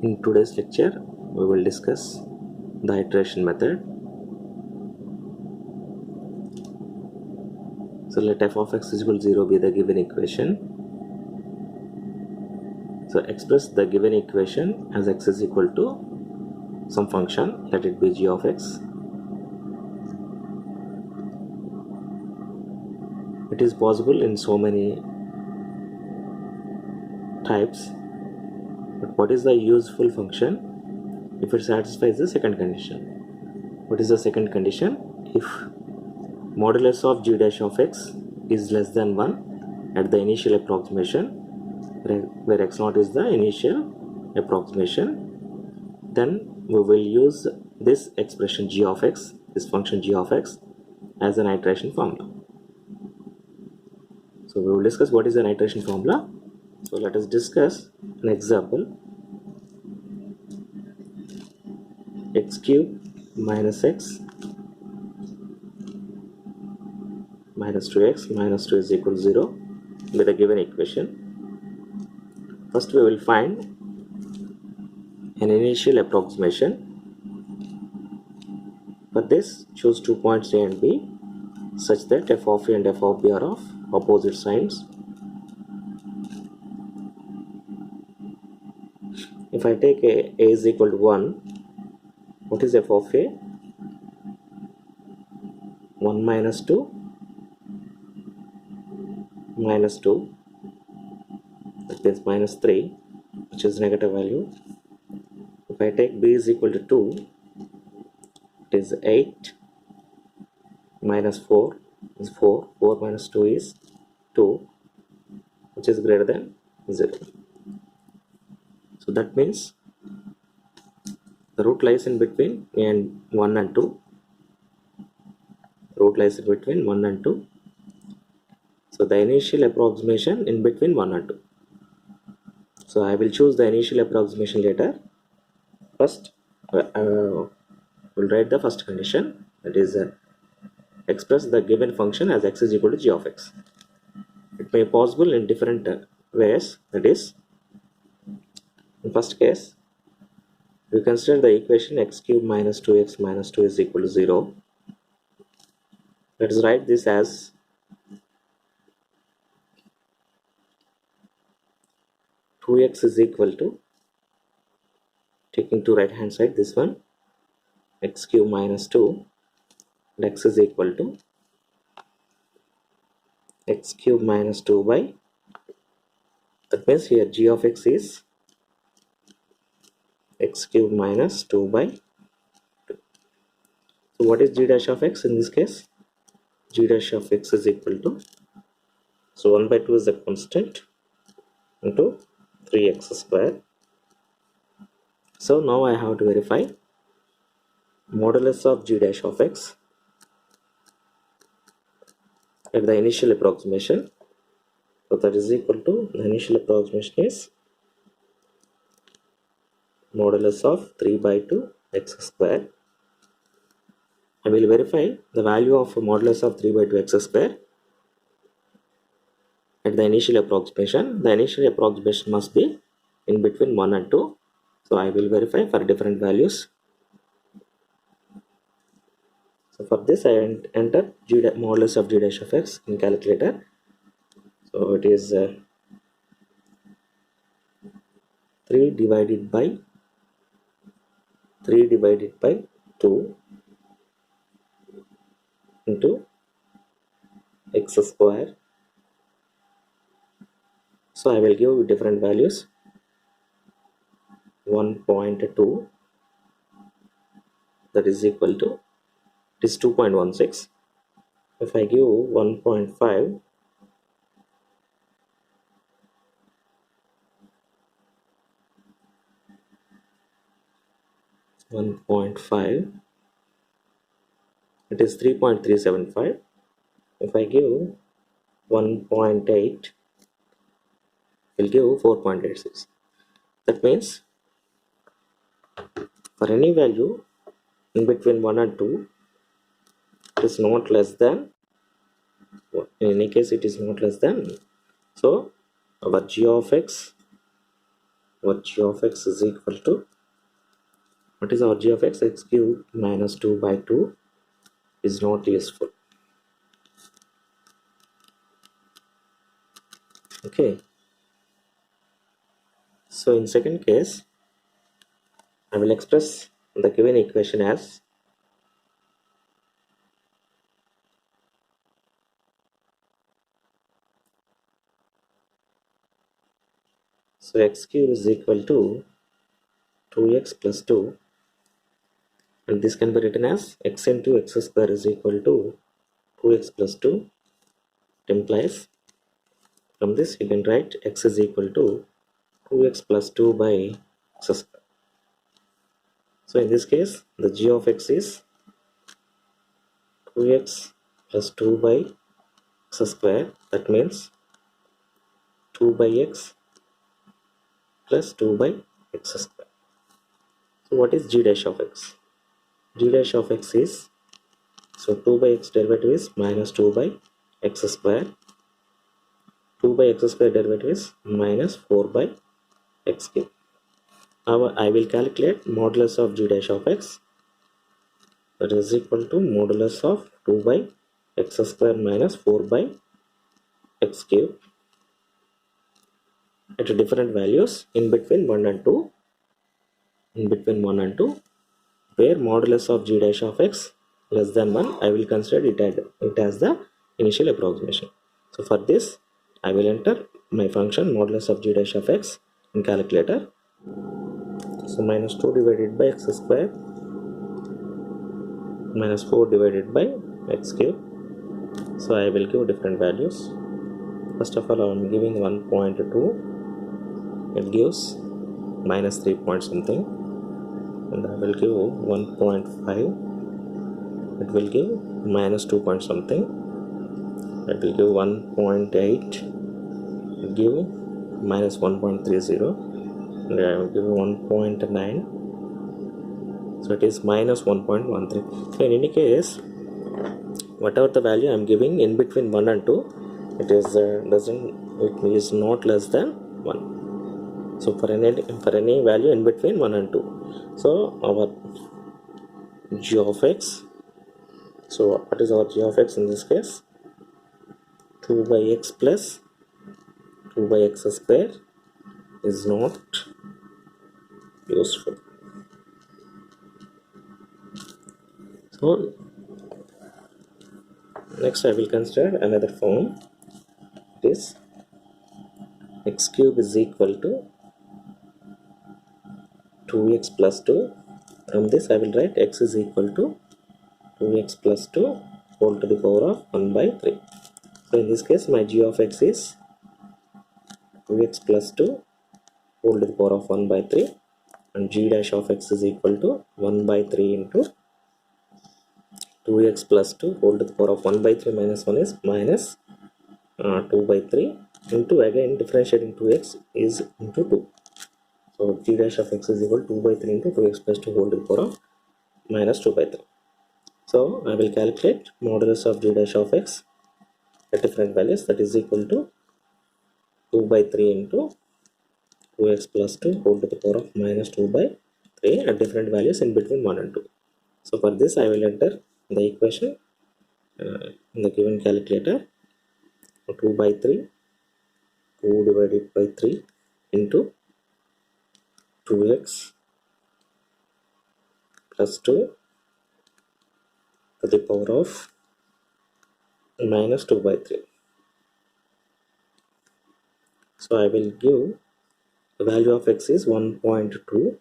In today's lecture, we will discuss the iteration method. So let f of x is equal to 0 be the given equation. So express the given equation as x is equal to some function, let it be g of x. It is possible in so many types, but what is the useful function if it satisfies the second condition? What is the second condition? If modulus of g dash of x is less than 1 at the initial approximation, where x naught is the initial approximation, then we will use this expression g of x, this function g of x, as an iteration formula. So we will discuss what is an iteration formula. So let us discuss an example. X cube minus x minus 2x minus 2 is equal to 0 with a given equation. First we will find an initial approximation. For this, choose 2 points A and B such that f of A and f of B are of opposite signs. If I take A is equal to 1, what is f of A? 1 minus 2 minus 2, that means minus 3, which is negative value. If I take B is equal to 2, it is 8 minus 4 is 4, 4 minus 2 is 2, which is greater than 0. So that means the root lies in between and 1 and 2. Root lies in between 1 and 2. So the initial approximation in between 1 and 2. So I will choose the initial approximation later. First, we'll write the first condition, that is express the given function as x is equal to g of x. It may be possible in different ways. That is, in first case, we consider the equation x cube minus 2x minus 2 is equal to 0. Let us write this as two x is equal to, taking to right hand side this one, x cube minus 2, and x is equal to x cube minus 2 by, that means here g of x is x cube minus 2 by 2. So what is g dash of x in this case? G dash of x is equal to, so 1 by 2 is the constant, into 3x square. So now I have to verify modulus of g dash of x at the initial approximation. So that is equal to, the initial approximation is modulus of 3 by 2 x square. I will verify the value of modulus of 3 by 2 x square at the initial approximation. The initial approximation must be in between 1 and 2. So I will verify for different values. So for this I enter modulus of g dash of x in calculator. So it is 3 divided by 2 into x square. So I will give different values. 1.2, that is equal to, it is 2.16. If I give 1.5, it is 3.375. If I give 1.8, it will give 4.86. That means for any value in between 1 and 2, it is not less than, in any case it is not less than, so our g of x our g of x is equal to, what is our g of x? X cubed minus 2 by 2 is not useful. Okay, so in second case, I will express the given equation as so x cube is equal to 2x plus 2, and this can be written as x into x square is equal to 2x plus 2. It implies from this you can write x is equal to 2x plus 2 by x square. So in this case, the g of x is 2x plus 2 by x square. That means 2 by x plus 2 by x square. So what is g dash of x? G dash of x is, so 2 by x derivative is minus 2 by x square. 2 by x square derivative is minus 4 by x cube. Now I will calculate modulus of g dash of x, that is equal to modulus of 2 by x square minus 4 by x cube at different values in between 1 and 2. In between 1 and 2, where modulus of g dash of x less than 1, I will consider it as the initial approximation. So for this, I will enter my function modulus of g dash of x in calculator. So minus 2 divided by x square minus 4 divided by x cube. So I will give different values. First of all, I am giving 1.2. It gives minus 3 point something, and I will give 1.5. It will give minus 2 point something. It will give 1.8. It give minus 1.30, and I will give 1.9. So it is minus 1.13. So in any case, whatever the value I am giving in between 1 and 2, it is not less than 1. So for any value in between 1 and 2, so our g of x, so what is our g of x in this case? 2 by x plus 2 by x square is not useful. So next I will consider another form. It is x cube is equal to 2x plus 2. From this I will write x is equal to 2x plus 2 whole to the power of 1 by 3. So in this case, my g of x is 2x plus 2 whole to the power of 1 by 3, and g dash of x is equal to 1 by 3 into 2x plus 2 whole to the power of 1 by 3 minus 1 is minus 2 by 3 into, again differentiating 2x is into 2. So g dash of x is equal to 2 by 3 into 2x plus 2 whole to the power of minus 2 by 3. So I will calculate modulus of g dash of x at different values, that is equal to 2 by 3 into 2x plus 2 whole to the power of minus 2 by 3 at different values in between 1 and 2. So for this I will enter the equation in the given calculator. 2 by 3, 2 divided by 3 into 2x plus 2 to the power of minus 2 by 3. So I will give the value of x is 1.2.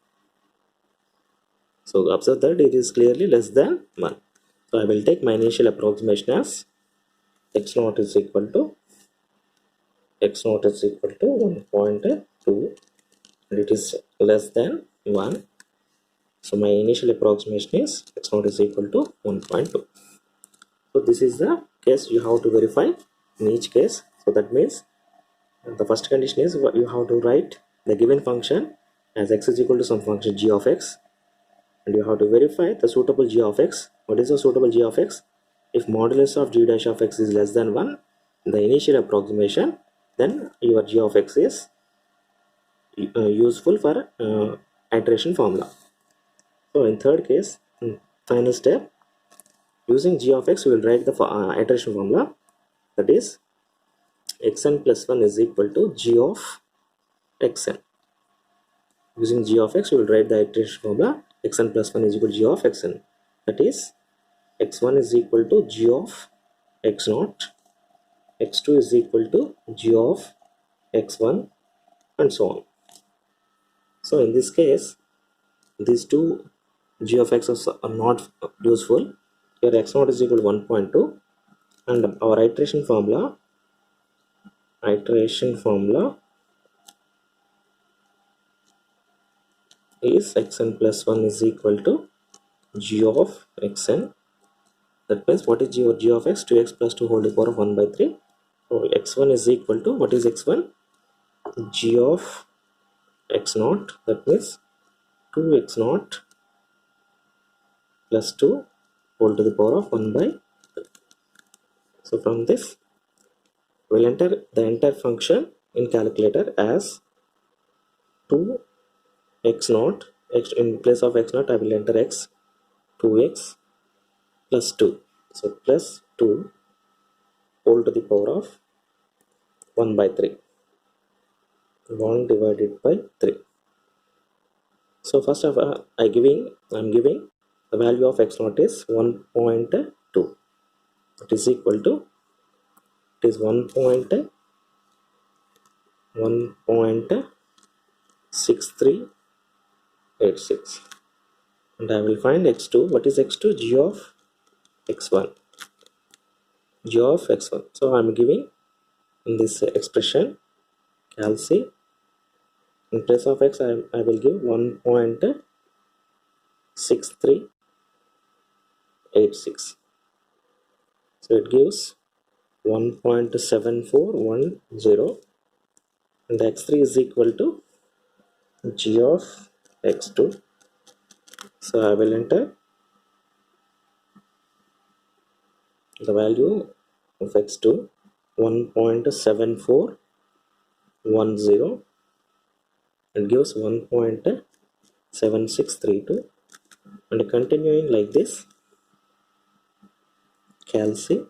So observe that it is clearly less than 1. So I will take my initial approximation as x naught is equal to 1.2, and it is less than 1. So my initial approximation is x naught is equal to 1.2. So this is the case you have to verify in each case. So that means the first condition is you have to write the given function as x is equal to some function g of x, and you have to verify the suitable g of x. What is the suitable g of x? If modulus of g dash of x is less than 1, the initial approximation, then your g of x is useful for iteration formula. So in third case, final step, using g of x we will write the iteration formula, that is xn plus 1 is equal to g of xn. Using g of x we will write the iteration formula xn plus 1 is equal to g of xn, that is x1 is equal to g of x naught, x2 is equal to g of x1, and so on. So in this case, these two g of x are not useful. Here x naught is equal to 1.2, and our iteration formula is xn plus 1 is equal to g of xn. That means what is g of x? 2x plus 2 whole to the power of 1 by 3. So x1 is equal to, what is x1? G of x naught, that means 2x naught plus 2 whole to the power of 1 by 3. So from this we'll enter the entire function in calculator as 2x naught, in place of x naught I will enter x, 2x plus 2, so plus 2 whole to the power of 1 by 3, 1 divided by 3. So first of all I'm giving the value of x naught is 1.2, it is equal to, it is 1.6386, and I will find x2. What is x2? G of x1, g of x1. So I'm giving in this expression cal c, in place of x I will give 1.6386, so it gives 1.7410, and x3 is equal to g of x2. So I will enter the value of x2, 1.7410, it gives 1.7632, and continuing like this, cal c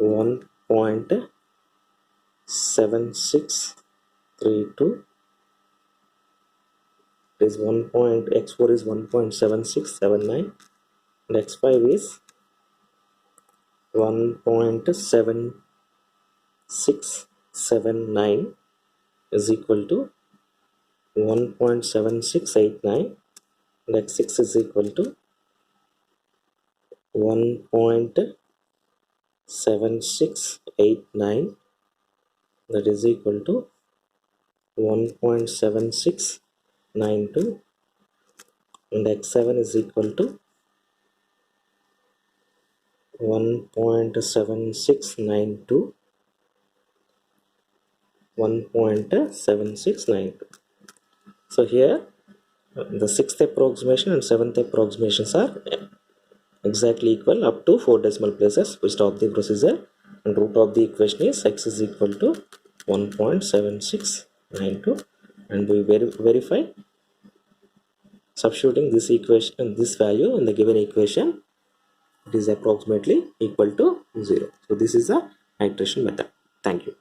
1.7632 is x4 is 1.7679, and x5 is 1.7679 is equal to 1.7689, and x6 is equal to 1.7689, that is equal to 1.7692, and x7 is equal to 1.7692, 1.7692. So here the sixth approximation and seventh approximations are exactly equal up to 4 decimal places. We stop the procedure, and root of the equation is x is equal to 1.7692, and we verify substituting this equation and this value in the given equation, it is approximately equal to 0. So this is the iteration method. Thank you.